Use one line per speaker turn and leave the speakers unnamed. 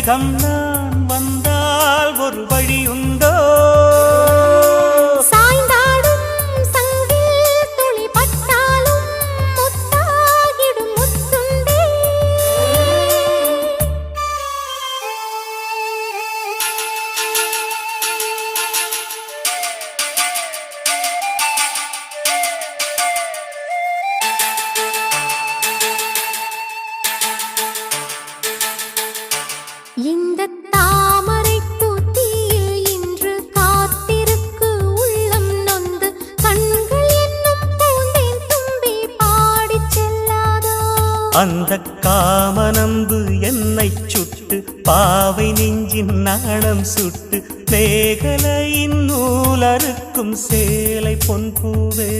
மேகம் நான் வந்தால் ஒரு வழி உண்டோ
இந்த தாமரை தூத்தியில் இன்று காத்திருக்கு உள்ளம் நொந்து கண்கள் என்னும் பூந்தேன் தும்பி பாடிச் செல்லாதோ
அந்த காமனம்பு என்னை சுட்டு பாவை நெஞ்சின் நாணம் சுட்டு மேகலையின் நூலறுக்கும் சேலை பொன்பூவே